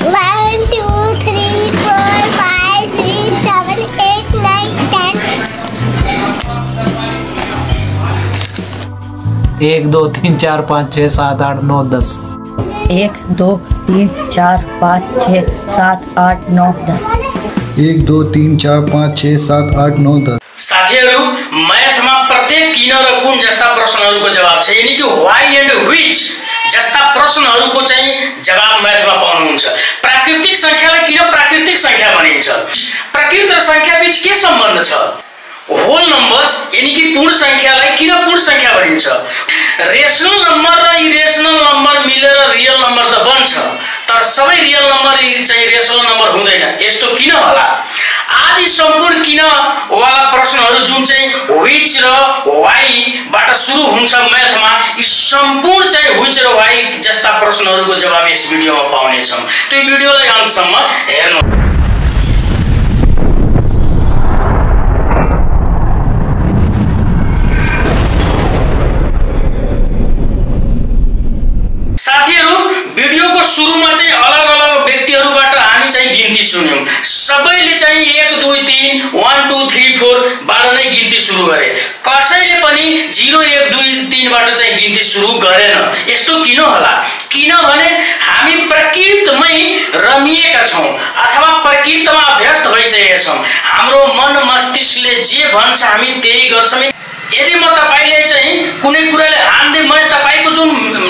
1 2 3 4 5 6 7 8 9 10 1 2 3 4 5 6 7 8 9 10 1 2 3 4 5 6 7 8 9 10 1 2 3 4 5 6 7 8 9 10 साथीहरु म्याथमा प्रत्येक किन र कुन जस्ता प्रश्नहरुको जवाब छ यानी कि व्हाई एन्ड व्हिच जस्ता प्रश्नहरुको चाहिँ जवाब म्याथमा पाउनुहुन्छ। प्राकृतिक संख्यालाई किन प्राकृतिक संख्या भनिन्छ? प्रकृत र संख्या बीच के सम्बन्ध छ? होल नम्बर्स यानी कि पूर्ण संख्यालाई किन पूर्ण संख्या भनिन्छ? रेशनल नम्बर र इरेशनल नम्बर मिलेर रियल नम्बर त बन्छ, तर सबै रियल नम्बर चाहिँ रेशनल नम्बर हुँदैन। यस्तो किन होला? आज यी सम्पूर्ण किन वाला प्रश्नहरु जुन चाहिँ व्हिच र व्हाई बाट सुरु हुन्छ म्याथमा, यी सम्पूर्ण चाहिँ व्हिच र व्हाई जस्ता प्रश्नहरुको जवाब यस भिडियोमा पाउने छौं। त्यो भिडियोलाई अन्तसम्म हेर्नु। साथीहरु भिडियोको सुरुमा चाहिँ अलग-अलग व्यक्तिहरुबाट हामी चाहिँ गिन्ती सुन्यौं। सबैले चाहिँ 1 2 3 1 2 3 4 बाट नै गिन्ती सुरु गरे। कसैले पनि 0 1 2 3 बाट चाहिँ गिन्ती सुरु गरेन। यस्तो किन होला? किनभने हामी प्रकृतिमै रमिएका छौं अथवा प्रकृतिमा अभ्यस्त भइसकेका छौं। हाम्रो मन मस्तिष्कले जे भन्छ हामी त्यही गर्छौं। यदि म तपाईले चाहिँ कुनै कुराले हान्दै मैले तपाईको जुन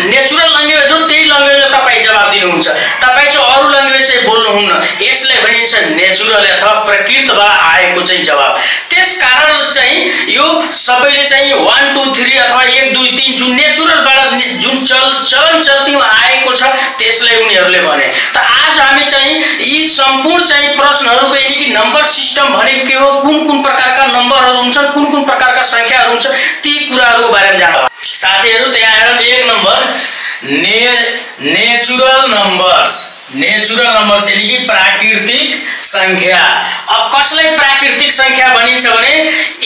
नेचुरल ल्याङ्ग्वेज हो त्यही ल्याङ्ग्वेजमा तपाई जवाब दिनुहुन्छ। तपाई चाहिँ अरु ल्याङ्ग्वेज चाहिँ बोल्नुहुन्न। यसलाई भनिन्छ नेचुरल अथवा प्रकृतिबाट आएको चाहिँ जवाब। त्यसकारण चाहिँ यो सबैले चाहिँ 1 2 3 अथवा 1 2 3 जुन नेचुरलबाट जुन चलन चल्तीमा आएको छ त्यसलाई उनीहरुले भने। त आज हामी चाहिँ यी सम्पूर्ण चाहिँ प्रश्नहरुको यानी कि नम्बर सिस्टम भनेको के हो, कुन प्रकारका नम्बरहरु हुन्छन्, कुन प्रकारका संख्याहरु हुन्छ, ती कुराहरुको बारेमा जान्नु। साथीहरु त्यहाँ हेर्नु 1 नम्बर नेचुरल नम्बर्स यानी कि प्राकृतिक संख्या। अब कसलाई प्राकृतिक संख्या भनिन्छ भने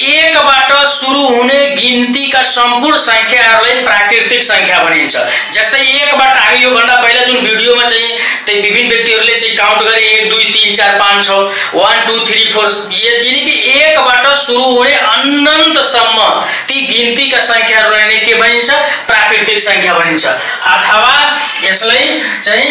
1 बाट सुरु हुने गिन्तीका सम्पूर्ण संख्याहरुलाई प्राकृतिक संख्या भनिन्छ। जस्तै 1 बाट हामी यो भन्दा पहिला जुन भिडियोमा चाहिँ त्यही विभिन्न व्यक्तिहरुले चाहिँ काउन्ट गरे 1 2 3 4 5 6 1 2 3 4 यानी कि 1 बाट सुरु हुने अनन्तसम्म ती गिन्तीका संख्याहरुलाई नै के भनिन्छ? प्राकृतिक संख्या भनिन्छ। अथवा यसलाई चाहिँ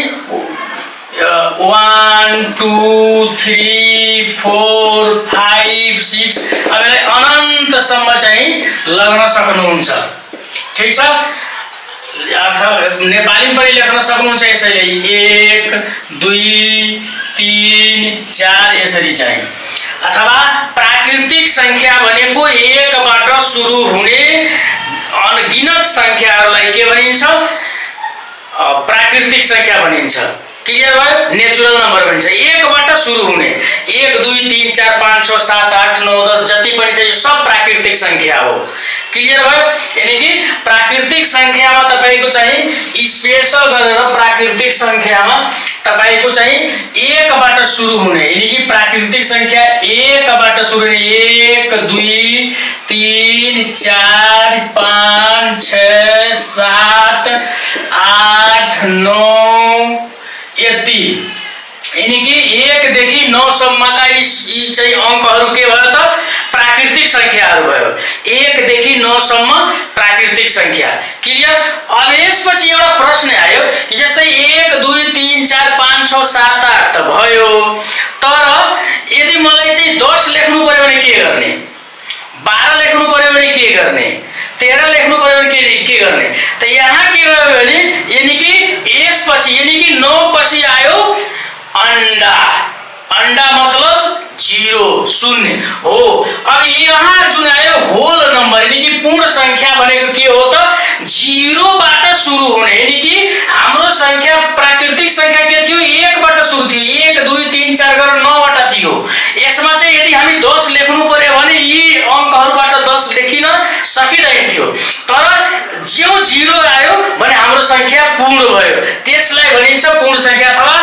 1 2 3 4 5 6 अब यसलाई अनन्तसम्म चाहिँ लग्न सक्नुहुन्छ। ठीक छ? अथवा नेपालीमा पनि लेख्न सक्नुहुन्छ यसैले 1 2 3 4 यसरी चाहिँ। अथवा प्राकृतिक संख्या भनेको 1 बाट सुरु हुने अनगिनत संख्याहरुलाई के भनिन्छ? प्राकृतिक संख्या भनिन्छ। क्लियर भयो? नेचुरल नम्बर भनिन्छ। 1 बाट सुरु हुने 1 2 3 4 5 6 7 8 9 10 जति पनि चाहिँ सब प्राकृतिक संख्या हो। क्लियर भयो? यानी कि प्राकृतिक संख्यामा तपाईको चाहिँ स्पेशल गरेर प्राकृतिक संख्यामा तपाईको चाहिँ 1 बाट सुरु हुने यानी कि प्राकृतिक संख्या 1 बाट सुरु हुने 1 2 3 4 5 6 7 8 9 यति यानी कि 1 देखि 9 सम्मका यी चाहिँ अंकहरु के भयो त? प्राकृतिक संख्याहरु भयो। 1 देखि 9 सम्म प्राकृतिक संख्या। क्लियर? अब यसपछि एउटा प्रश्न आयो कि जस्तै 1 2 3 4 5 6 7 8 त भयो, तर यदि मलाई चाहिँ 10 लेख्नु पर्यो भने के गर्ने? 12 लेख्नु पर्यो भने के गर्ने? 13 लेख्नु पर्यो भने के गर्ने? त यहाँ के भयो भने यानी कि यसपछि यानी कि 9 पछि आयो अंडा। अंडा मतलब 0 शून्य हो। अब यहाँ जुन आयो होल नम्बर यानी कि पूर्ण संख्या भनेको के हो त? 0 बाट सुरु हुने यानी कि हाम्रो संख्या प्राकृतिक संख्या के थियो? 1 बाट सुरु थियो। 1 2 3 4 गरेर 9 वटा थियो। यसमा चाहिँ यदि हामी 10 लेख्नु पर्यो भने यी अंकहरुबाट 10 लेखिन सकिदैन थियो। तर जो 0 आयो भने हाम्रो संख्या पूर्ण भयो। त्यसलाई भनिन्छ पूर्ण संख्या अथवा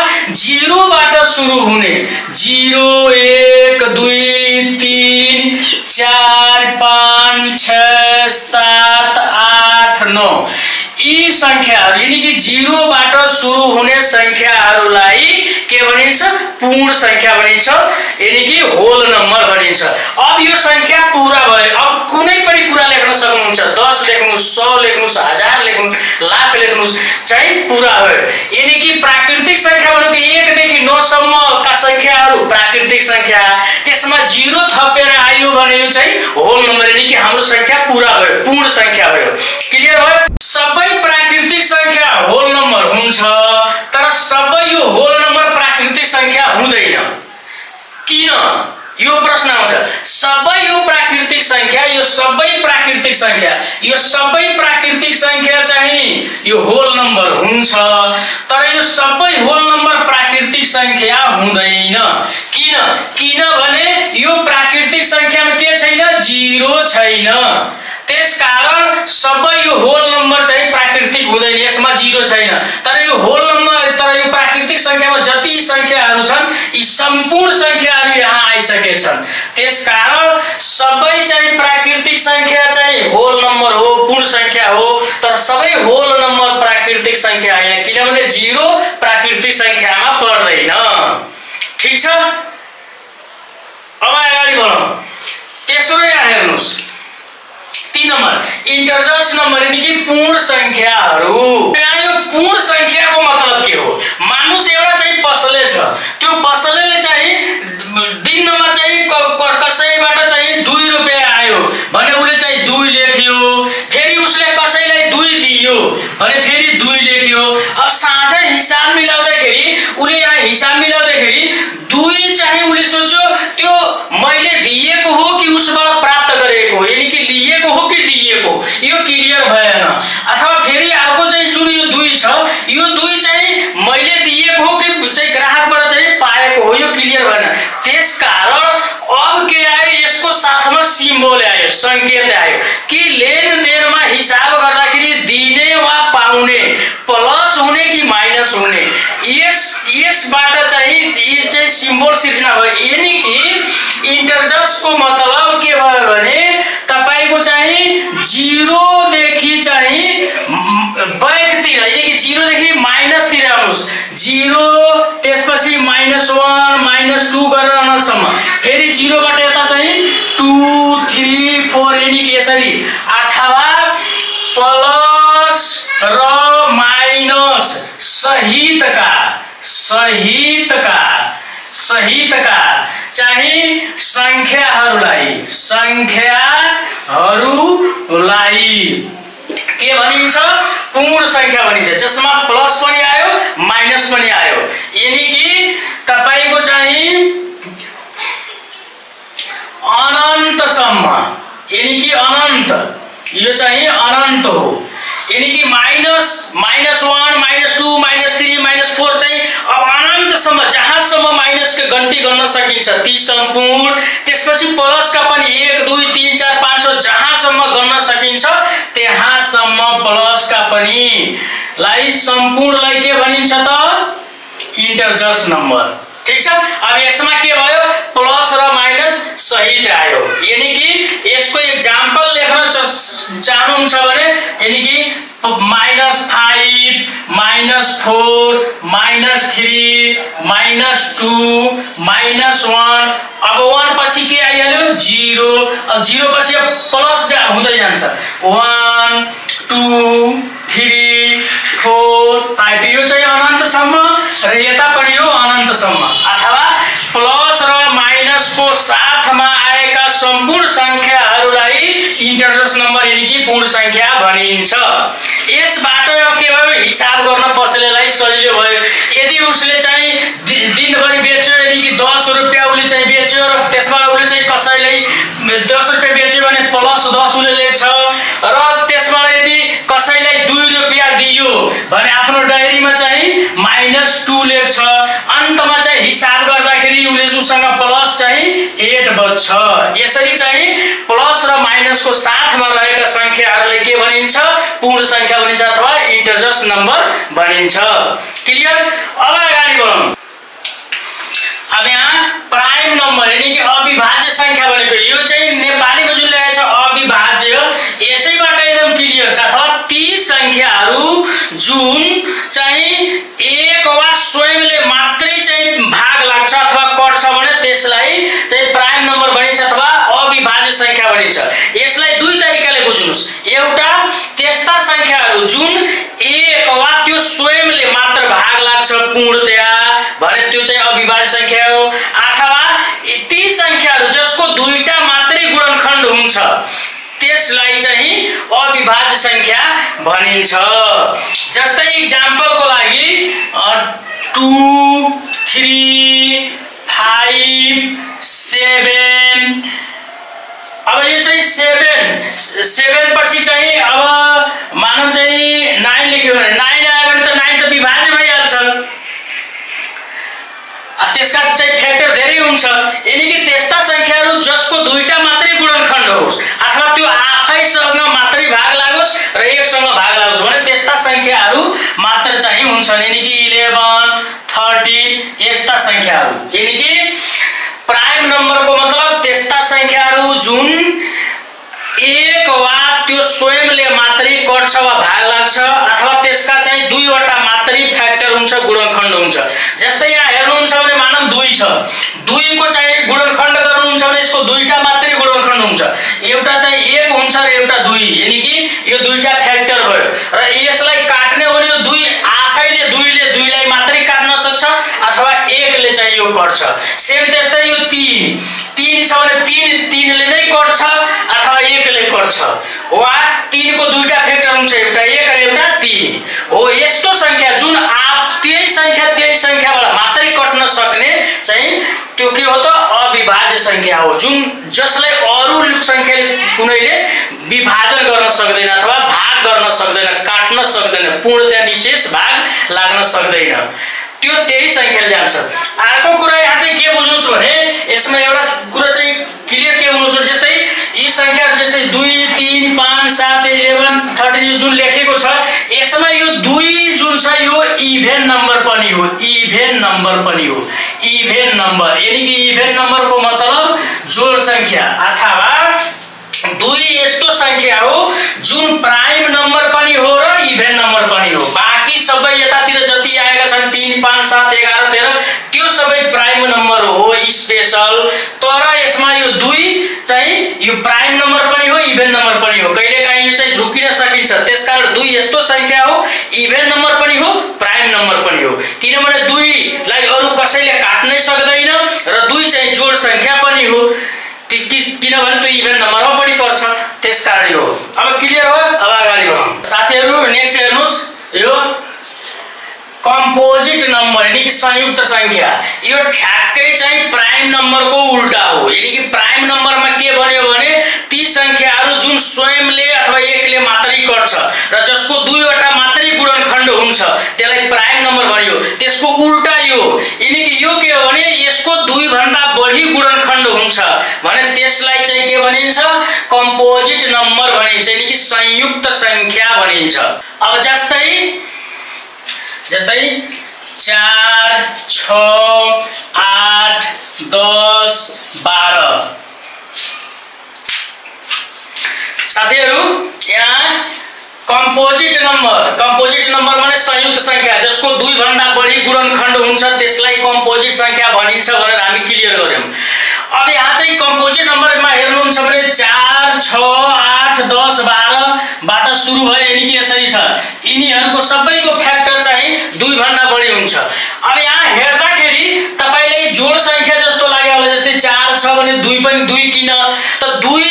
0 बाट सुरु हुने 0 1 2 3 4 5 6 7 8 9 यी संख्याहरु यानी कि 0 बाट सुरु हुने संख्याहरुलाई के भनिन्छ पूर्ण संख्या भनिन्छ यानी कि होल नम्बर भनिन्छ। अब यो संख्या पूरा भयो। अब कुनै पनि कुरा लेख्न सक्नुहुन्छ 10 लेख्नुस् 100 लेख्नुस् 1000 लेख्नुस् लाख लेख्नुस् चाहिँ पूरा भयो। यानी कि प्राकृतिक संख्या भनेको 1 देखि 9 सम्मका संख्याहरु प्राकृतिक संख्या त्यसमा 0 थपेर आयो भने यो चाहिँ होल नम्बर यानी कि हाम्रो संख्या पूरा भयो पूर्ण संख्या भयो। क्लियर भयो। सबै प्राकृतिक संख्या होल नम्बर हुन्छ तर सबै यो होल नम्बर प्राकृतिक संख्या हुँदैन। किन यो प्रश्न आउँछ। सबै यो प्राकृतिक संख्या यो सबै प्राकृतिक संख्या चाहिँ यो होल नम्बर हुन्छ तर यो सबै होल नम्बर प्राकृतिक संख्या हुँदैन। किनभने यो प्राकृतिक संख्यामा के छैन 0 छैन। त्यसकारण सबै यो होल नम्बर चाहिँ प्राकृतिक हुँदैन यसमा 0 छैन। तर यो होल नम्बर तर यो प्राकृतिक संख्यामा जति संख्याहरु छन् यी सम्पूर्ण संख्याहरु यहाँ आइसकेछन्। त्यसकारण सबै चाहिँ प्राकृतिक संख्या चाहिँ होल नम्बर हो पूर्ण संख्या हो तर सबै होल नम्बर प्राकृतिक संख्या हैन किनभने 0 प्राकृतिक संख्यामा पर्दैन। ठीक छ। अब अगाडि बढौं। तेस्रो यहाँ हेर्नुस् 3 नम्बर इन्टिजर्स नम्बर यानी कि पूर्ण संख्याहरु। यहाँ यो पूर्ण संख्याको मतलब के हो। मानुस एउटा चाहिँ पसले छ त्यो पसलेले चाहिँ दिनमा चाहिँ कसैबाट चाहिँ 2 रुपैयाँ आयो भने उले चाहिँ 2 लेख्यो फेरि उसले कसैलाई 2 दियो भने फेरि 2 लेख्यो। अब साझा हिसाब मिलाउँदाखेरि उले यहाँ हिसाब मिलाउँदाखेरि 2 चाहिँ उले सोच्यो त्यो मैले दिएको हो कि उसबाट प्राप्त गरेको हो यानी कि लिएको हो कि दिएको यो क्लियर भएन। अथवा फेरि अर्को चाहिँ जुन यो 2 छ यो 2 चाहिँ मैले दिएको हो कि चाहिँ ग्राहकबाट चाहिँ पाएको हो यो क्लियर भएन। त्यसकारण अब के आयो यसको साथमा सिम्बल आयो संकेत आयो कि लेनदेनमा हिसाब गर्दाखेरि दिने वा पाउने प्लस हुने कि माइनस हुने यसबाट चाहिँ यो चाहिँ सिम्बल सिर्जना भयो। यानी कि इन्टिजर्सको मतलब के भयो भने तपाईको चाहिँ 0 देखि चाहिँ बैकतिर यानी कि 0 देखि माइनस तिर आउनुस् 0 त्यसपछि -1 -2 गरेर आउनसम्म फेरि 0 बाट यता चाहिँ 2 3 4 यानी कि यसरी अथवा प्लस र माइनस सहितका चाहिँ संख्याहरुलाई के भनिन्छ पूर्ण संख्या भनिन्छ जसमा प्लस पनि आयो माइनस पनि आयो। यानी कि तपाईको चाहिँ अनन्तसम्म यानी कि अनन्त यो चाहिँ अनन्त हो। यानी कि -1 -2 -3 -4 चाहिँ अब अनन्तसम्म जहाँसम्म माइनस के गन्ती गर्न सकिन्छ ती सम्पूर्ण त्यसपछि प्लस का पनि 1 2 3 4 5 6 जहाँसम्म गर्न सकिन्छ त्यहाँसम्म प्लस का पनि लाई सम्पूर्णलाई के भनिन्छ त इन्टिजर्स नम्बर। ठीक छ। अब यसमा के भयो प्लस र माइनस सहित आयो। यानी कि यसको एक्जाम्पल लेख्न चाहनुहुन्छ भने यानी कि -5 -4 -3 -2 -1 अब 1 पछि के आइहाल्यो 0 अब 0 पछि प्लस हुँदै जान्छ 1 2 3 4 5 यो चाहिँ अनन्तसम्म र यता पनि यो अनन्तसम्म अथवा प्लस र माइनस को साथमा आएका सम्पूर्ण संख्याहरुलाई इन्टिजर्स नम्बर यानी कि पूर्ण संख्या भनिन्छ। यसबाट के भयो हिसाब गर्न पसलेलाई सजिलो भयो। यदि उसले चाहिँ दिनभरि बेच्यो यानी कि 10 रुपैयाँ उले चाहिँ बेच्यो र त्यसमा उले चाहिँ कसैलाई 10 रुपैयाँ बेच्यो भने प्लस 10 उले लेख्छ र त्यसमा यदि कसैलाई 2 रुपैयाँ दियो भने आफ्नो डायरीमा चाहिँ -2 लेख्छ। अन्तमा चाहिँ हिसाब गर्दाखेरि उले जुसँग प्लस चाहिँ 8 बच्छ। यसरी चाहिँ प्लस र माइनस को साथमा रहेका संख्याहरुलाई के भनिन्छ पूर्ण संख्या भनिन्छ अथवा इन्टिजर्स नम्बर भनिन्छ। क्लियर। अब अगाडि बढौं। अब यहाँ प्राइम नम्बर यानी कि अविभाज्य संख्या भनेको यो चाहिँ नेपालीमा जुन लेखेको छ अविभाज्य यसैबाट एकदम क्लियर छ अथवा ती संख्याहरु जुन चाहिँ एक वा स्वयंले मात्रै चाहिँ भाग लाग्छ अथवा कट्छ भने त्यसलाई चाहिँ प्राइम नम्बर भनिन्छ अथवा अविभाज्य संख्या भनिन्छ। यसलाई दुई तरिकाले बुझ्नुस्। एउटा त्यस्ता संख्याहरू जुन एक वा त्यो स्वयंले मात्र भाग लाग्छ पूर्णतया भने त्यो चाहिँ अविभाज्य संख्या हो, अथवा ती संख्याहरू जसको दुईटा मात्रै गुणनखण्ड हुन्छ त्यसलाई चाहिँ अविभाज्य संख्या भनिन्छ। जस्तै इक्जाम्पलको लागि 2 3 5 7। अब यो चाहिँ 7 पछि चाहिँ अब मानव चाहिँ 9 लेख्यो भने 9 आयो भने त 9 त विभाज्य भइहाल्छ। त्यसका चाहिँ फ्याक्टर धेरै हुन्छ। यानी कि त्यस्ता संख्याहरू जसको दुईटा मात्रै गुणनखण्ड होस् अथवा त्यो आफैसँग मात्रै भाग लागोस् र एकसँग भाग लागोस् भने त्यस्ता संख्याहरू मात्र चाहिँ हुन्छन्। यानी कि 11 13 यस्ता संख्याहरू। यानी कि प्राइम नम्बरको मतलब त्यस्ता संख्याहरू जुन एक वा त्यो स्वयंले मात्रै कट्छ वा भाग लाग्छ अथवा त्यसका चाहिँ दुईवटा मात्रै फ्याक्टर हुन्छ गुणनखण्ड हुन्छ। जस्तै यहाँ हेर्नुहुन्छ भने मानव 2 छ, 2 को चाहिँ गुणनखण्ड गर्नुहुन्छ भने यसको दुईटा मात्रै गुणनखण्ड हुन्छ। एउटा चाहिँ 1 हुन्छ र एउटा 2। यानी कि यो दुईटा फ्याक्टर भयो र यसलाई काट्ने हो भने यो 2 आफैले 2 लाई मात्रै काट्न सक्छ अथवा 1 ले चाहिँ यो कट्छ। सेम त्यस्तै यो 3 छ भने 3 ले नै कट्छ अथवा 1 ले कट्छ वा 3 को दुईटा फ्याक्टर हुन्छ, एउटा 1 र एउटा 3 हो। यस्तो संख्या जुन त्यही संख्याबाट मात्रै कट्न सक्ने चाहिँ त्यो के हो त अविभाज्य संख्या हो। जुन जसलाई अरु संख्याले कुनैले विभाजन गर्न सक्दैन अथवा भाग गर्न सक्दैन, काट्न सक्दैन, पूर्णतया निशेष भाग लाग्न सक्दैन, त्यो त्यही संख्याले जान्छ। अर्को कुरा यहाँ चाहिँ के बुझ्नुस् भने यसमा एउटा कुरा चाहिँ क्लियर के हुनुस्। जस्तै यी संख्याहरू जस्तै 2 3 5 7 11 13 जुन लेखेको छ यसमा यो 2 जुन छ यो इभेन नम्बर पनि हो। इभेन नम्बर पनि हो। इभेन नम्बर यानी कि इभेन नम्बरको मतलब जोड संख्या अथवा 2 यस्तो संख्या हो जुन प्राइम नम्बर पनि हो र इभेन नम्बर पनि हो। बाँकी सबै यतातिर जति आएका छन् 3 5 7 11 13 त्यो सबै प्राइम नम्बर हो स्पेशल। तर यसमा यो 2 चाहिँ यो प्राइम नम्बर पनि हो इभेन नम्बर पनि हो। कहिलेकाहीँ यो चाहिँ झुकिन सकिन्छ। त्यसकारण 2 यस्तो संख्या हो इभेन नम्बर पनि हो प्राइम नम्बर पनि हो। किनभने 2 लाई अरु कसैले काट्नै सक्दैन र 2 चाहिँ जोड संख्या पनि हो। किनभने त्यो इभेन नम्बरमा पनि पर्छ, त्यसकारण यो। अब क्लियर हो? अब अगाडि बढौँ साथीहरु। नेक्स्ट हेर्नुस्, यो कम्पोजिट नम्बर यानी कि संयुक्त संख्या। यो ठ्याक्कै चाहिँ प्राइम नम्बरको उल्टा हो। यानी कि प्राइम नम्बरमा के भन्यो भने ती संख्याहरू जुन स्वयंले अथवा एकले मात्रै कट्छ र जसको दुईवटा मात्रै गुणनखण्ड हुन्छ त्यसलाई प्राइम नम्बर भन्यो। त्यसको उल्टा यो। यानी कि यो के हो भने यसको 2 भन्दा बढी गुणनखण्ड हुन्छ भने त्यसलाई चाहिँ के भनिन्छ कम्पोजिट नम्बर भनिन्छ। यानी कि संयुक्त संख्या भनिन्छ। अब जस्तै 4 6 8 10 12 साथीहरु यहाँ कम्पोजिट नम्बर माने संयुक्त संख्या जसको 2 भन्दा बढी गुणनखण्ड हुन्छ त्यसलाई कम्पोजिट संख्या भनिन्छ भनेर हामी क्लियर गर्यौं। अब यहाँ चाहिँ कम्पोजिट नम्बरमा हेर्नुहुन्छ भने 4 6 8 10 12 बाट सुरु भयो। यानी कि यसरी छ यिनीहरुको सबैको फ्याक्टर चाहिँ 2 भन्दा बढी हुन्छ। अब यहाँ हेर्दाखेरि तपाईलाई जोड संख्या जस्तो लाग्यो होला। जस्तै 4 छ भने 2 पनि 2 किन त 2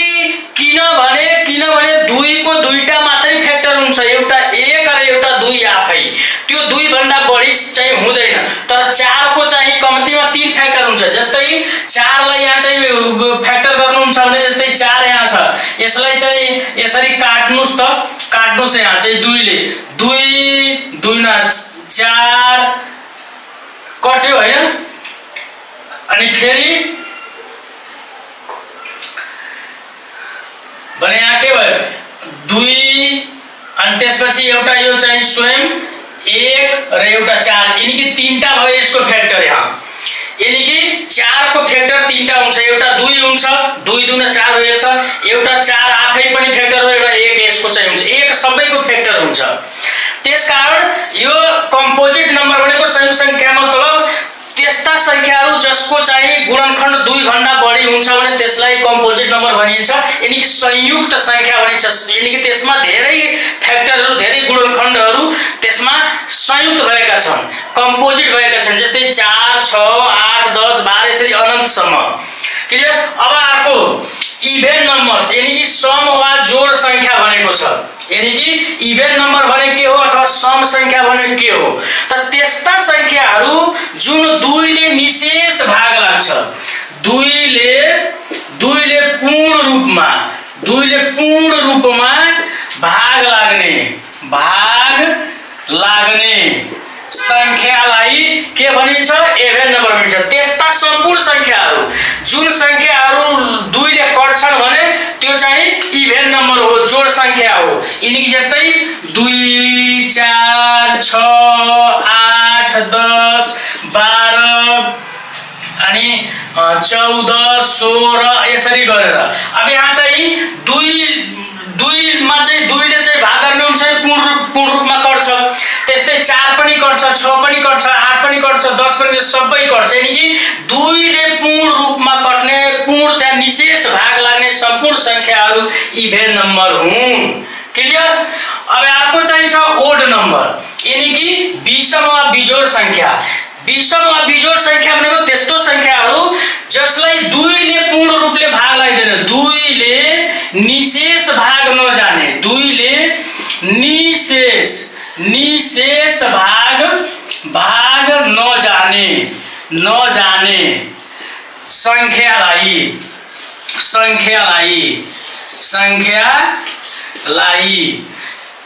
किनभने 2 को दुईटा मात्रै फ्याक्टर हुन्छ, एउटा 1 र एउटा 2 आफै। त्यो 2 भन्दा बढी चाहिँ हुँदैन। तर 4 को चाहिँ कम्तीमा 3 फ्याक्टर हुन्छ। जस्तै 4 लाई यहाँ चाहिँ फ्याक्टर गर्नुहुन्छ भने जस्तै 4 यहाँ छ, यसलाई चाहिँ यसरी काट्नुस् त काट्नुस्। यहाँ चाहिँ 2 ले 2 2 ना 4 कट्यो हैन। अनि फेरि भने यहाँ के भयो 2 अनि त्यसपछि एउटा यो चाहिँ स्वयं 1 र एउटा 4 यानी कि 3टा भयो यसको फ्याक्टर। यहाँ यानी कि 4 को फ्याक्टर 3टा हुन्छ, एउटा 2 हुन्छ, 2 दुना 4 रहेछ, एउटा 4 आफै पनि फ्याक्टर हो, एउटा 1 यसको चाहिँ हुन्छ, 1 सबैको फ्याक्टर हुन्छ। त्यसकारण यो कम्पोजिट नम्बर भनेको संयुक्त संख्या मतलब त्यस्ता संख्याहरू जसको चाहिँ गुणनखण्ड 2 भन्दा बढी हुन्छ भने त्यसलाई कम्पोजिट नम्बर भनिन्छ। यानी कि संयुक्त संख्या भनिन्छ। यानी कि त्यसमा धेरै फ्याक्टरहरू धेरै गुणनखण्डहरू त्यसमा संयुक्त भएका छन्, कम्पोजिट भएका छन्। जस्तै 4, 6, 8, 10, 12 यसरी अनन्तसम्म। क्लियर? अब अर्को इभेन नम्बर्स यानी कि सम वा जोड संख्या भनेको छ। यानी कि इभेन नम्बर भने के हो अथवा सम संख्या भने के हो त त्यस्ता संख्याहरू जुन 2 ले निशेष भाग लाग्छ, 2 ले पूर्ण रूपमा भाग लाग्ने संख्यालाई के भनिन्छ? इभेन नम्बर भनिन्छ। त्यस्ता सम्पूर्ण संख्याहरू जुन संख्याहरू 2 ले कट्छन् भने त्यो चाहिँ इभेन नम्बर हो, जोड संख्या हो। यिनी कि जस्तै 2, 4, 6, 8, 10, 12 अनि 14, 16 यसरी गरेर। अब यहाँ चाहिँ 2 मा चाहिँ 2 ले चाहिँ भाग गर्ने हुन्छ पूर्ण रूपमा कट्छ। त्यस्तै 4 पनि कट्छ, 6 पनि कट्छ, 8 पनि कट्छ, 10 पनि, सबै कट्छ। यानी कि 2 ले पूर्ण रूपमा कट्ने, पूर्ण त्यहाँ निशेष भाग लाग्ने सम्पूर्ण संख्याहरू इभेन नम्बर हुन्। क्लियर? अब अर्को चाहिँ छ ओड नम्बर यानी कि विषम वा बिजोड संख्या। विषम वा बिजोड संख्या भनेको त्यस्तो संख्याहरू जसलाई 2 ले पूर्ण रूपले भाग लाग्दैन, 2 ले निशेष भाग नजाने, 2 ले निशेष भाग नजाने संख्यालाई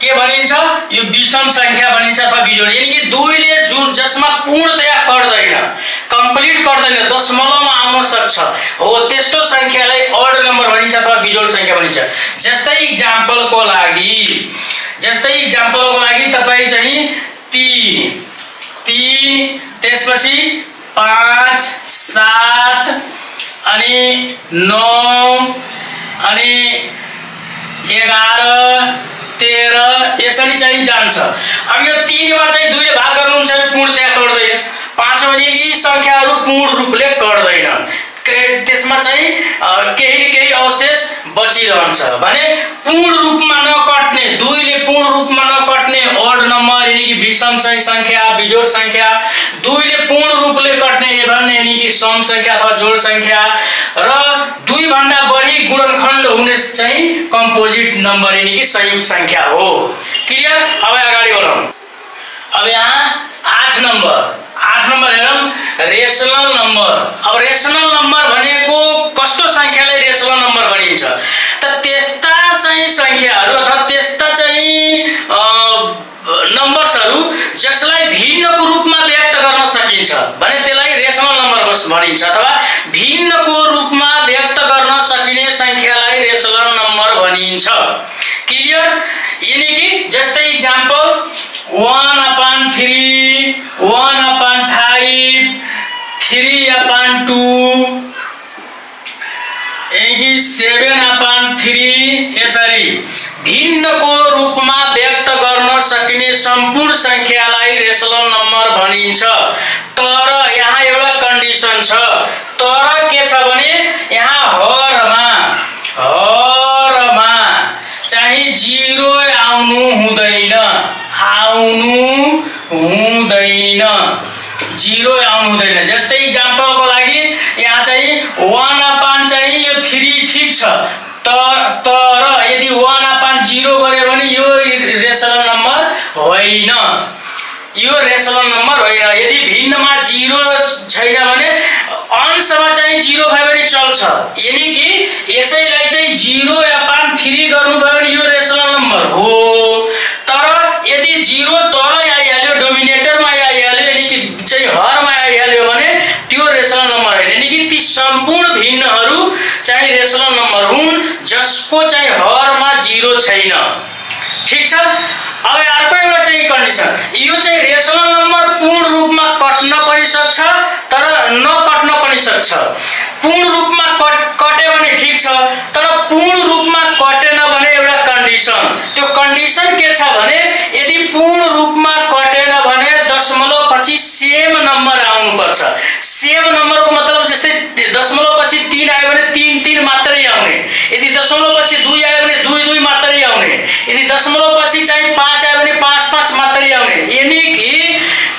के भनिन्छ? यो विषम संख्या भनिन्छ अथवा बिजोड। यानी कि 2 ले जुन जसमा पूर्णतया कट्दैन, कम्प्लिट गर्दैन, दशमलवमा आउन सक्छ हो त्यस्तो संख्यालाई ओड नम्बर भनिन्छ अथवा बिजोड संख्या भनिन्छ। जस्तै इक्जाम्पलको लागि तपाई चाहिँ 3 त्यसपछि 5 7 अनि 9 अनि 11 13 यसरी चाहिँ जान्छ। अब यो 3 मा चाहिँ 2 ले भाग गर्नुहुन्छ भने पूर्णतया कट्दैन, 5 भने यी संख्याहरू पूर्ण रूपले कट्दैन, त्यसमा चाहिँ केही अवशेष बचिरहन्छ भने पूर्ण रूपमा नकट्ने, 2 ले पूर्ण रूपमा नकट्ने ओड नम्बर यानी कि विषम संख्या, बिजोड संख्या, 2 ले पूर्ण रूपले कट्ने इभेन यानी कि सम संख्या अथवा जोड संख्या र 2 भन्दा बढी गुणनखण्ड हुने चाहिँ कम्पोजिट नम्बर यानी कि संयुक्त संख्या हो। क्लियर? अब अगाडि बढौँ। अब यहाँ 8 नम्बर हेरौँ, रेशनल नम्बर। अब रेशनल नम्बर भनेको कस्तो संख्यालाई रेशनल नम्बर भनिन्छ त त्यस्ता चाहिँ संख्याहरू अथवा त्यस्ता चाहिँ नम्बर्सहरू जसलाई भिन्नको रूपमा व्यक्त गर्न सकिन्छ भने त्यसलाई रेशनल नम्बर भनिन्छ अथवा भिन्नको रूपमा व्यक्त गर्न सकिने संख्यालाई रेशनल नम्बर भनिन्छ। क्लियर? यानी कि जस्तै इक्जाम्पल 1/3, 1/5, 3/2 यानी कि 7/3 यसरी भिन्नको रूपमा व्यक्त गर्न सकिने सम्पूर्ण संख्यालाई रेशनल नम्बर भनिन्छ। तर यहाँ एउटा कन्डिसन छ। तर के छ भने यहाँ हरमा चाहिँ 0 आउनु हुँदैन, 0 आउनु हुँदैन। जस्तै इक्जाम्पलको लागि यहाँ चाहिँ 1/, चाहिँ यो 3 ठीक छ, तर यदि 1/0 गर्यो भने यो रेशनल नम्बर होइन, यदि भिन्नमा 0 छैन भने अंशमा चाहिँ 0 भयो भने चल्छ। यानी कि यसैलाई चाहिँ 0/3 गर्नुभयो भने यो रेशनल नम्बर हो। तर यदि 0 तल आइहाल्यो, डोमिनेटरमा आइहाल्यो यानी कि चाहिँ हरमा आइहाल्यो भने त्यो रेशनल नम्बर होइन। यानी कि ती सम्पूर्ण भिन्नहरू चाहिँ रेशनल नम्बर हुन् जसको चाहिँ हरमा 0 छैन। ठीक छ? अब अर्को एउटा चाहिँ कन्डिसन, यो चाहिँ रेशनल नम्बर पूर्ण रूपमा कट्न पनि सक्छ तर नकट्न पनि सक्छ। पूर्ण रूपमा कटे भने ठीक छ, तर पूर्ण रूपमा कटेन भने एउटा कन्डिसन, त्यो कन्डिसन के छ भने यदि पूर्ण सेम नम्बरको मतलब जस्तै दशमलव पछि 3 आयो भने 3 3 मात्रै आउने, यदि दशमलव पछि 2 आयो भने 2 2 मात्रै आउने, यदि दशमलव पछि चाहिँ 5 आयो भने 5 5 मात्रै आउने। यानी कि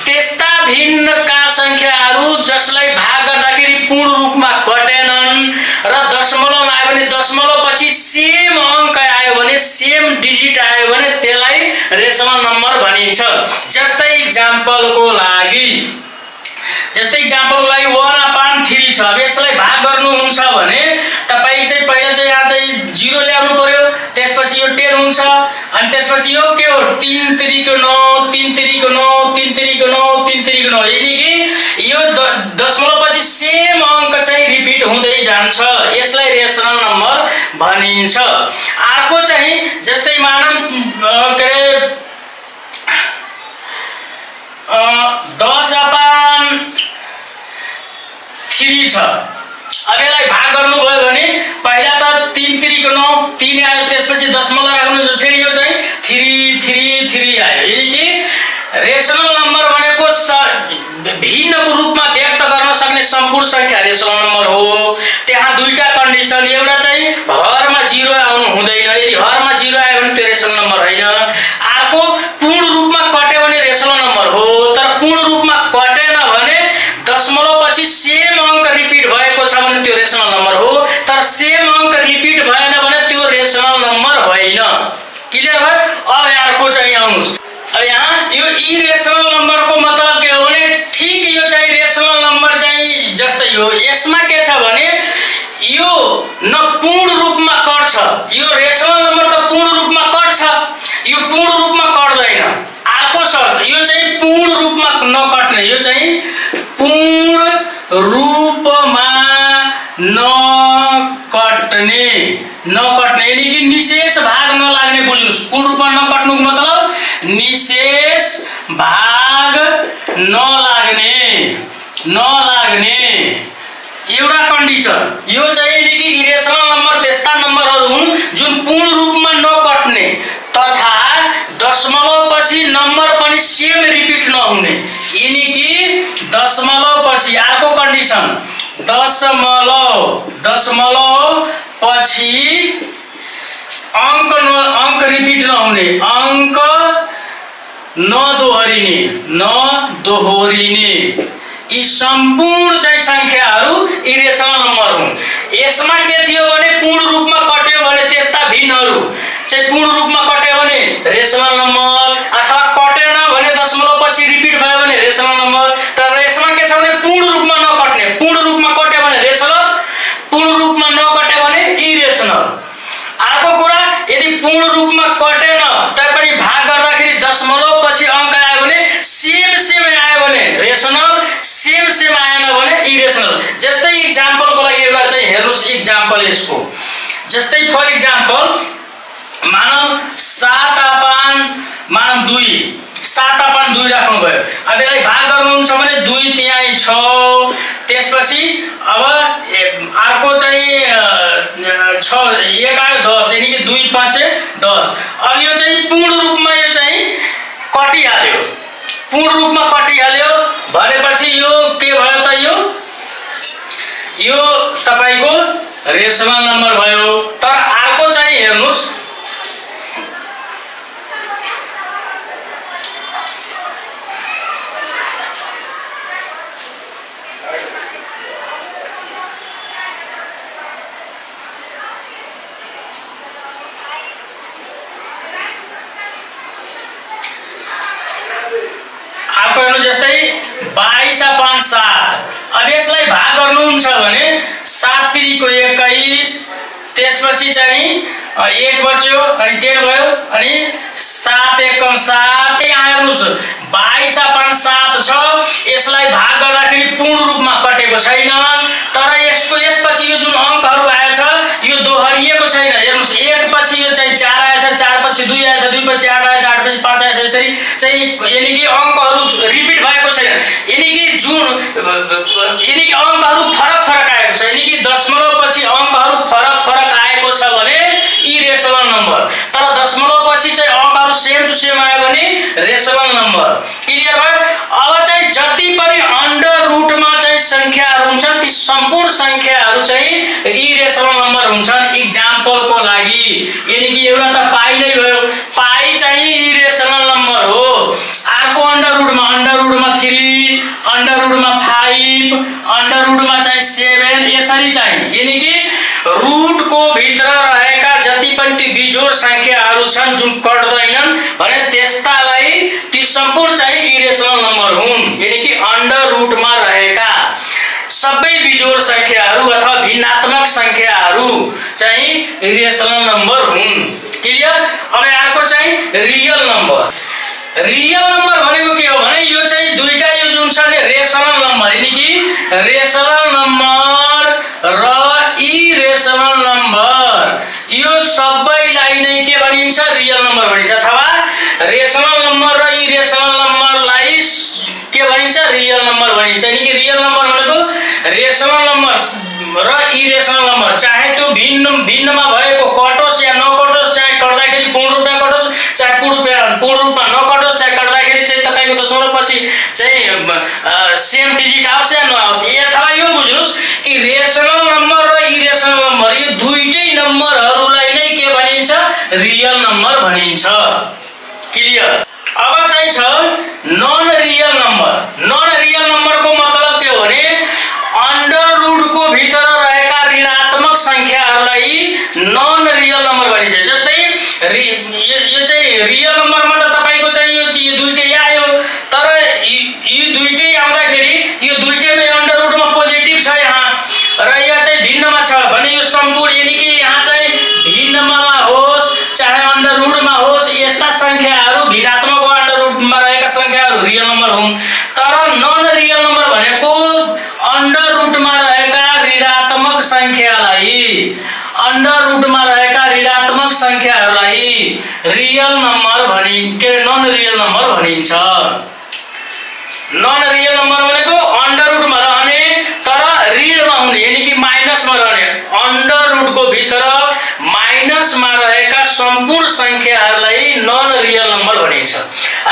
त्यस्ता भिन्नका संख्याहरू जसलाई भाग गर्दाखेरि पूर्ण रूपमा कटेनन् र दशमलव आयो भने दशमलव पछि सेम अङ्क आयो भने सेम डिजिट आयो भने त्यसलाई रेशनल नम्बर भनिन्छ। जस्तै इक्जाम्पलको लागि 1/3 छ। अब यसलाई भाग गर्नुहुन्छ भने तपाईँ चाहिँ पहिला चाहिँ यहाँ चाहिँ 0 ल्याउनु पर्यो, त्यसपछि यो 10 हुन्छ, अनि त्यसपछि यो के हो 3 3 को 9 3 3 को 9 3 3 को 9 3 3 को 9। यानी कि यो दशमलव पछि सेम अङ्क चाहिँ रिपिट हुँदै जान्छ, यसलाई रेशनल नम्बर भनिन्छ। अर्को चाहिँ जस्तै मानौँ के अरे 10/3 छ। अब यसलाई भाग गर्नुभयो भने पहिला त 3 3 को 9 3 आयो, त्यसपछि दशमलव राख्नु, फेरि यो चाहिँ 3 3 3 आयो। यानी कि रेशनल नम्बर भनेको भिन्नको रूपमा व्यक्त गर्न सक्ने सम्पूर्ण संख्या रेशनल नम्बर हो। त्यहाँ दुईटा कन्डिसन, एउटा चाहिँ हरमा 0 आउनु हुँदैन, यदि हरमा 0 आयो भने त्यो रेशनल नम्बर होइन। अर्को पूर्ण रूपमा कट्यो भने रेशनल नम्बर हो, तर पूर्ण रूपमा कटेन भने दशमलव पछि सेम अङ्क रिपिट भएको छ भने त्यो रेशनल नम्बर हो, तर सेम अङ्क रिपिट भएन भने त्यो रेशनल नम्बर होइन। क्लियर भयो? अब अर्को चाहिँ आउनुहोस्। अब यहाँ यो इरेशनल नम्बरको मतलब के हो भने ठिक यो चाहिँ रेशनल नम्बर चाहिँ जस्तै हो, यसमा के छ भने यो न पूर्ण रूपमा कट्छ, यो रेशनल नम्बर त पूर्ण रूपमा कट्छ, यो पूर्ण रूपमा कट्दैन। अर्को शर्त, यो चाहिँ पूर्ण रूपमा नकट्ने, यो चाहिँ पूर्ण रूपमा नकट्ने यानी कि निशेष भाग नलाग्ने। बुझ्नुस्, पूर्ण रूपमा नकट्नुको मतलब निशेष भाग नलाग्ने एउटा कन्डिसन। यो चाहिँ कि इरेशनल नम्बर त्यस्ता नम्बरहरू हुन् जुन पूर्ण रूपमा नकट्ने तथा दशमलव पछि नम्बर पनि सेम रिपिट नहुने। यानी कि दशमलव पछि अर्को कन्डिसन, दशमलव पछि अंक रिपिट नहुने, अंक नदोहोरिने यी सम्पूर्ण चाहिँ संख्याहरू इरेशनल नम्बर हुन्। यसमा के थियो भने पूर्ण रूपमा कट्यो भने त्यस्ता भिन्नहरू चाहिँ पूर्ण रूपमा कट्यो भने रेशनल नम्बर, अथवा कटेन भने दशमलव पछि रिपिट भयो भने रेशनल नम्बर। तर यसमा के छ भने पूर्ण रूपमा नकट्ने, पूर्ण रूपमा कट्यो भने रेशनल, पूर्ण रूपमा नकट्यो भने इरेशनल। अर्को कुरा, यदि पूर्ण रूपमा कटेन तैपनि भाग गर्दाखेरि दशमलव पछि अंक आयो भने सेम आयो भने रेशनल, सेम आएन भने इरेशनल। जस्तै इक्जाम्पलको लागि एउटा चाहिँ हेर्नुस् इक्जाम्पल यसको। जस्तै फर इक्जाम्पल मानौँ 7/2 राख्नु भयो। अब यसलाई भाग गर्नुहुन्छ भने 2 त्यहाँ 6, त्यसपछि अब अर्को चाहिँ 6 1 आयो 10, यानी कि 2 5 10। अब यो चाहिँ पूर्ण रूपमा यो चाहिँ कटिहाल्यो, पूर्ण रूपमा कटिहाल्यो भनेपछि यो के भयो त यो तपाईको रेशनल नम्बर भयो। तर अर्को चाहिँ हेर्नुस्, जस्तै 22/5 7। अब यसलाई भाग गर्नुहुन्छ भने 7 3 को 21, त्यसपछि चाहिँ 1 बच्यो अनि 10 भयो अनि 7 1 7। यहाँ हेर्नुस् 22/7 छ, यसलाई भाग गर्दाखेरि पूर्ण रूपमा कटेको छैन, तर यसपछि यो जुन अङ्कहरू आएछ यो दोहोरिएको छैन। हेर्नुस् 1 पछि यो चाहिँ 4 आएछ, 4 पछि 2 आएछ, 2 पछि 8 आएछ, 8 पछि 5 आएछ, यसरी चाहिँ यानी कि अङ्कहरू रिपिट भएको छैन। यानी कि अङ्कहरू फरक आएको छ, यानी कि दशमलव पछि अङ्कहरू फरक आएको छ भने इरेशनल नम्बर, तर दशमलव पछि चाहिँ अङ्कहरू सेम टु सेम आयो भने रेशनल नम्बर। क्लियर भयो? अब चाहिँ जति पनि अन्डर रुटमा चाहिँ संख्याहरू हुन्छन् ती सम्पूर्ण संख्याहरू चाहिँ इरेशनल नम्बर हुन्छन्। इक्जाम्पलको लागि यानी कि एउटा त पाई नै भयो, पाई चाहिँ इरेशनल नम्बर हो। अर्को अन्डर रुटमा 3, अन्डर रुटमा 5, अन्डर रुटमा चाहिँ 7, यसरी चाहिँ यानी कि रुटको भित्र रहेका जति पनि ती बिजोड संख्याहरू छन् जुन कट्दैनन् भने त्यस्तालाई ती सम्पूर्ण चाहिँ इरेशनल नम्बर हुन्। यानी कि अन्डर रुटमा रहेका सबै बिजोड संख्याहरू अथवा भिन्नात्मक संख्याहरू चाहिँ इरेशनल नम्बर हुन्। क्लियर? अब अर्को चाहिँ रियल नम्बर। रियल नम्बर भनेको के हो भने यो चाहिँ दुईटा यो जुन छ नि रेशनल नम्बर यानी कि रेशनल नम्बर र इरेशनल नम्बर यो सबैलाई नै के भनिन्छ रियल नम्बर भनिन्छ अथवा रेशनल नम्बर र इरेशनल नम्बरलाई के भनिन्छ रियल नम्बर भनिन्छ। यानी कि रियल नम्बर भनेको रेशनल नम्बर र इरेशनल नम्बर चाहे त्यो भिन्नमा भएको कटोस् या नकटोस्, चाहे कट्दाखेरि पूर्ण रूपमा कटोस् चाहे पूर्ण रूपमा नकटोस्, चाहे कट्दाखेरि चाहिँ तपाईको दशमलवपछि चाहिँ सेम डिजिट आओस् या नआओस्। अथवा यो बुझ्नुस् कि रेशनल नम्बर र इरेशनल नम्बर यो दुईटै नम्बरहरूलाई नै के भनिन्छ रियल नम्बर भनिन्छ। क्लियर? अब चाहिँ छ non real number. Non real नम्बरको मतलब के हो भने अन्डर रुटको भित्र रहेका ऋणात्मक संख्याहरूलाई नन रियल नम्बर भनिन्छ। जस्तै यो चाहिँ रियल नम्बरमा त तपाईको चाहिँ यो दुईटै आयो, तर यो दुईटै आउँदाखेरि यो दुईटैमै अन्डर रुटमा पोजिटिभ छ यहाँ र यहाँ चाहिँ भिन्नमा छ भने यो सम्पूर्ण यानी कि यहाँ चाहिँ भिन्नमा होस् चाहे अन्डर रुटमा होस् यस्ता संख्याहरू भिन्नात्मक वा अन्डर रुटमा रहेका संख्याहरू रियल नम्बर हुन्। तर नन रियल नम्बर भनेको अन्डर रुटमा रहेका ऋणात्मक संख्यालाई real number non real number भनिन्छ। नन रियल नम्बर भनेको अन्डर रुटमा रहने तर ऋणमा हुने यानी कि माइनसमा रहने, अन्डर रुटको भित्र माइनसमा रहेका सम्पूर्ण संख्याहरूलाई नन रियल नम्बर भनिन्छ।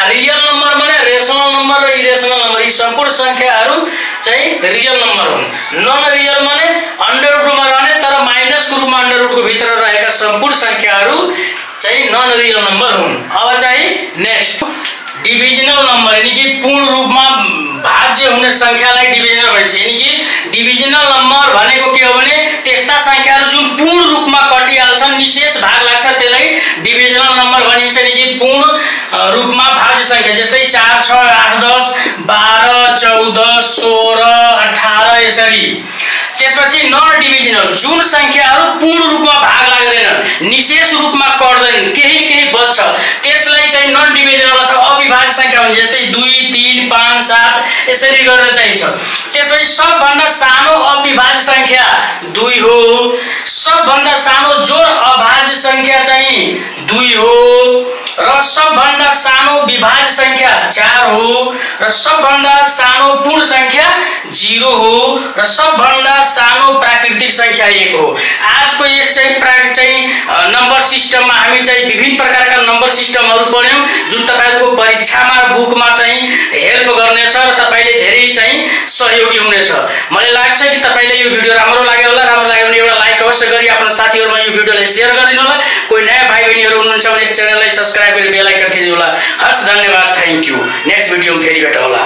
रियल नम्बर भने रेशनल नम्बर र इरेशनल नम्बर यी सम्पूर्ण संख्याहरू चाहिँ रियल नम्बर हुन्। नन रियल भने अन्डर रुटमा रहने तर माइनसको रूपमा अन्डर रुटको भित्र रहेका सम्पूर्ण संख्याहरू चाहिँ नन रियल नम्बर हुन्। अब चाहिँ नेक्स्ट डिभिजनल नम्बर यानी कि पूर्ण रूपमा भाज्य हुने संख्यालाई डिभिजनल भनिन्छ। यानी कि डिभिजनल नम्बर भनेको के हो भने त्यस्ता संख्याहरू जुन पूर्ण रूपमा कटिहाल्छन् निशेष भाग लाग्छ त्यसलाई डिभिजनल नम्बर भनिन्छ। यानी कि पूर्ण रूपमा भाज्य संख्या जस्तै 4, 6, 8, 10, 12, 14, 16, 18 यसरी। त्यसपछि नन डिभिजनल जुन संख्याहरू पूर्ण रूपमा भाग लाग्दैनन् निशेष रूपमा कट्दैनन् केही बच्छ त्यसलाई चाहिँ नन डिभिजनल अथवा अविभाज्य संख्या भनिन्छ। जस्तै 2, 3, 5, 7 यसरी गरेर चाहिन्छ। त्यसपछि सबभन्दा सानो अविभाज्य संख्या 2 हो, सबभन्दा सानो जोड अभाज्य संख्या चाहिँ 2 हो र सबभन्दा सानो विभाज्य संख्या 4 हो र सबभन्दा सानो पूर्ण संख्या 0 हो र सबभन्दा सानो प्राकृतिक संख्या 1 हो। आजको यस चाहिँ नम्बर सिस्टममा हामी चाहिँ विभिन्न प्रकारका नम्बर सिस्टमहरू पढ्यौं जुन तपाईहरुको परीक्षामा बुकमा चाहिँ हेल्प गर्नेछ र तपाईले धेरै चाहिँ सहयोगी हुनेछ। मलाई लाग्छ कि तपाईले यो भिडियो राम्रो लाग्यो होला। राम्रो लाग्यो भने एउटा लाइक अवश्य गरी आफ्नो साथीहरुमा यो भिडियोलाई शेयर गरिदिनु होला। कोही नयाँ भाइ बहिनीहरु हुनुहुन्छ भने यस च्यानललाई सब्स्क्राइब गरी बेल आइकन थिच्नु होला। हस्, धन्यवाद, थ्यांक यू। नेक्स्ट भिडियोमा फेरि भेटौँला।